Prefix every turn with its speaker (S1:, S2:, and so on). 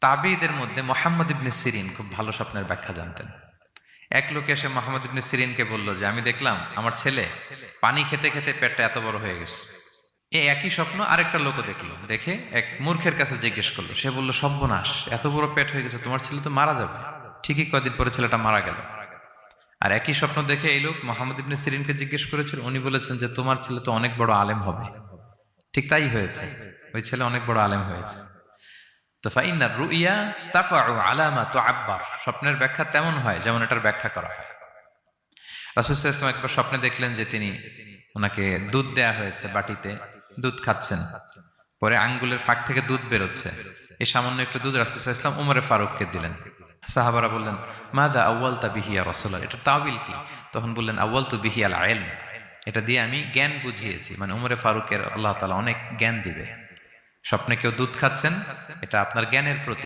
S1: তাবিঈদের মধ্যে মুহাম্মদ ইবনে সিরিন খুব ভালো স্বপ্নের ব্যাখ্যা জানতেন। এক লোক এসে মুহাম্মদ ইবনে সিরিনকে বলল যে আমি দেখলাম আমার ছেলে পানি খেতে খেতে পেটটা এত বড় হয়ে গেছে। এই একই স্বপ্ন আরেকটা লোকও দেখলো, দেখে এক মূর্খের কাছে জিজ্ঞেস করলো। সে বলল, সর্বনাশ, এত বড় পেট হয়ে গেছে, তোমার ছেলে তো মারা যাবে। ঠিকই কয়েকদিন পরে ছেলেটা মারা গেল। আর একই স্বপ্ন দেখে এই লোক মুহাম্মদ ইবনে সিরিনকে জিজ্ঞেস করেছিল, উনি বলেছেন যে তোমার ছেলে তো অনেক বড় আলেম হবে। ঠিক তাই হয়েছে, ওই ছেলে অনেক বড় আলেম হয়েছে। তো ফাইন্না রুইয়া তাকাউ আলা মা তুআব্বার, স্বপ্নের ব্যাখ্যা তেমন হয় যেমন এটার ব্যাখ্যা করা হয়। রাসূল সাল্লাল্লাহু আলাইহি ওয়াসাল্লাম একবার স্বপ্নে দেখলেন যে তিনি, ওনাকে দুধ দেয়া হয়েছে, বাটিতে দুধ খাচ্ছেন, পরে আঙ্গুলের ফাঁক থেকে দুধ বেরোচ্ছে। এই সামান্য একটু দুধ রাসূল সাল্লাল্লাহু আলাইহি ওয়াসাল্লাম উমরে ফারুককে দিলেন। সাহাবারা বললেন, মাযা আউয়ালতা বিহি ইয়া রাসূলুল্লাহ, এটা তাওয়িল কি? তখন বললেন, আউয়ালতু বিহি আল ইলম, এটা দিয়ে আমি জ্ঞান বুঝিয়েছি। মানে উমরে ফারুকের আল্লাহ তাআলা অনেক জ্ঞান দিবে। স্বপ্নে কেউ দুধ খাচ্ছেন, এটা আপনার জ্ঞানের প্রতীক।